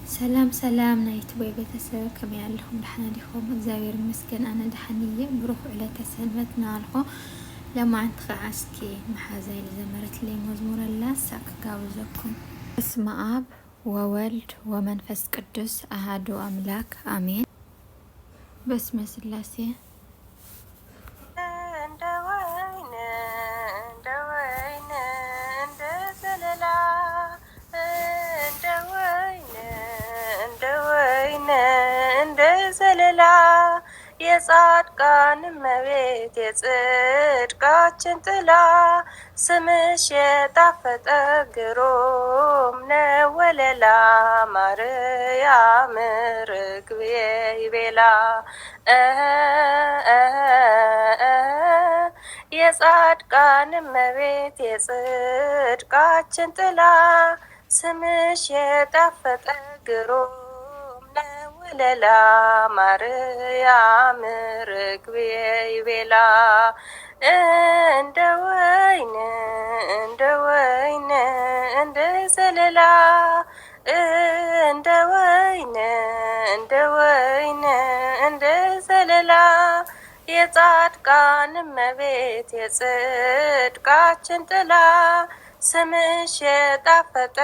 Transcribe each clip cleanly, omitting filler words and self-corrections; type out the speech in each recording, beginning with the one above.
ሰላም ሰላም ናይት ወይ ቤተሰብ ከመይ ኣለኹም ደህና ዲኹም? እግዚአብሔር ይመስገን ኣነ ደህና እየ። ብሩኽ ዕለተ ሰንበት ናልኹ ለማዓንቲ ከዓ እስኪ መሓዛይ ዝዘመረትለይ መዝሙር ኣላ ሳክ ጋብዘኩም። በስመ አብ ወወልድ ወመንፈስ ቅዱስ አሐዱ አምላክ አሜን። በስመ ስላሴ የጻድቃን እመቤት የጽድቃችን ጥላ ስምሽ የጣፈጠ ግሩም ነው ወለላ ማርያም ርግቤ ይቤላ የጻድቃን እመቤት የጽድቃችን ጥላ ስምሽ የጣፈጠ ግሩም ወለላ ማርያም ርግቤ ይቤላ እንደ ወይን እንደ ዘለላ እንደ ወይን እንደ ዘለላ የጻድቃን እመቤት የጽድቃችን ጥላ ስምሽ የጣፈጠ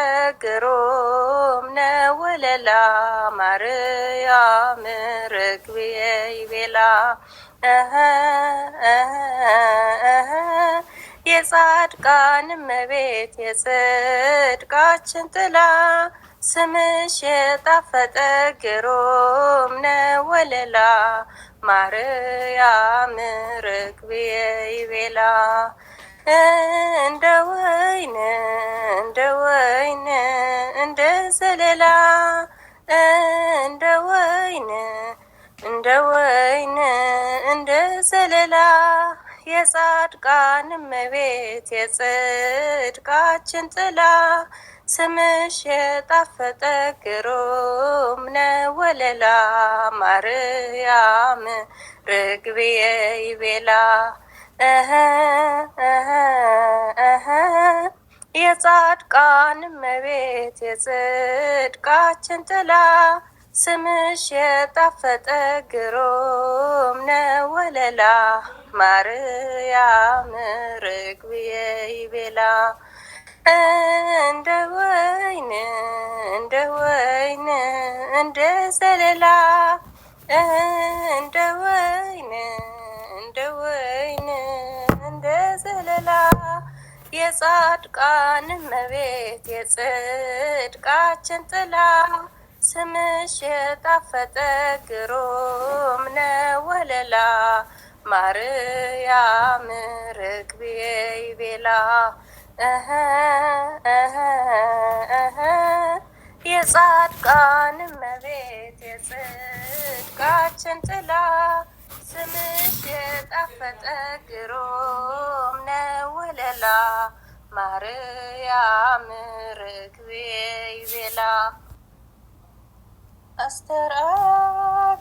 ግሩም ነው ወለላ ማርያም ርግቤ ይቤላ የጻድቃን እመቤት የጽድቃችን ጥላ ስምሽ የጣፈጠ ግሩም ነው ወለላ ማርያም ርግቤ ይቤላ እንደ ወይን እንደ ዘለላ እንደ ወይን እንደ ዘለላ የጻድቃን እመቤት የጽድቃችን ጥላ ስምሽ የጣፈጠ ግሩም ነው ወለላ ማርያም ርግቤ ይቤላ የጻድቃን እመቤት የጽድቃችን ጥላ ስምሽ የጣፈጠ ግሩም ነው ወለላ ማርያም ርግቤ ይቤላ እንደ ወይን እንደ ዘለላ እንደ ወይን እንደ ዘለላ የጻድቃን እመቤት የጽድቃችን ጥላ ስምሽ የጣፈጠ ግሩም ነው ወለላ ማርያም ርግቤ ይቤላ የጻድቃን እመቤት የጽድቃችን ጥላ ስምሽ የጣፈጠ ግሩም ነው ወለላ ማርያም ርግቤ ይቤላ አስተርአያ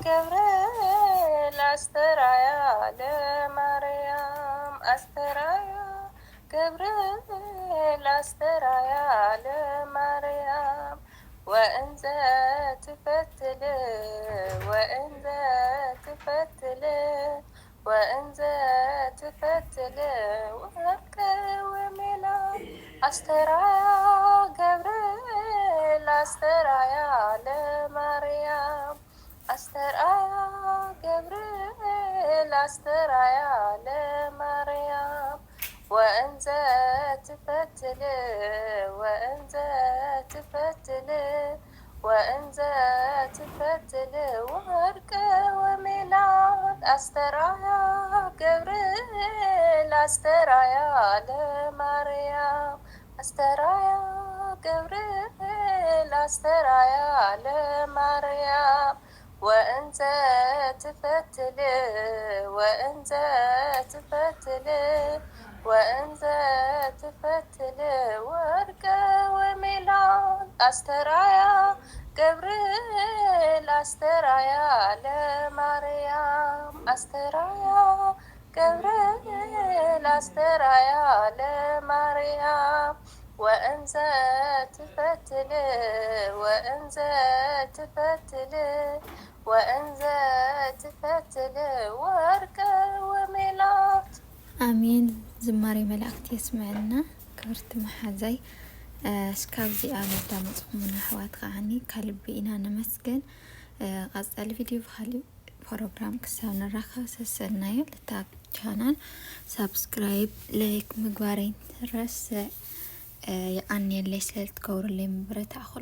ገብርኤል አስተርአያ ለማርያም አስተርአያ ገብርኤል አስተርአያ ለማርያም ወእንዘ ትፈትል ወርቅ ወሜላ አስተርአያ ገብርኤል አስተርአያ ለማርያም አስተርአያ ገብርኤል አስተርአያ ለማርያም ወእንዘ ትፈትል ወርቅ ወሜላት አስተርአያ ገብርኤል አስተርአያ ለማርያም አስተርአያ ገብርኤል አስተርአያ ለማርያም ወእንዘ ትፈትል ወርቅ ወሜላት አስተርአያ ገብርኤል አስተርአያ ለማርያም አስተርአያ ገብርኤል አስተርአያ ለማርያም وأنت تفتل وأنت تفتل وأنت تفتل ورك وميلاد. آمين. زماري ملاكتي يسمعنا كبرت محازي سكابزي أنا دامت من حوات عني كلبي إنا نمسكن قصد الفيديو بخلي بروجرام كساونا رخا سسرنايو لتاب channel سبسكرايب لايك مقبارين رس يعني اللي سلت كور اللي مبرت أخل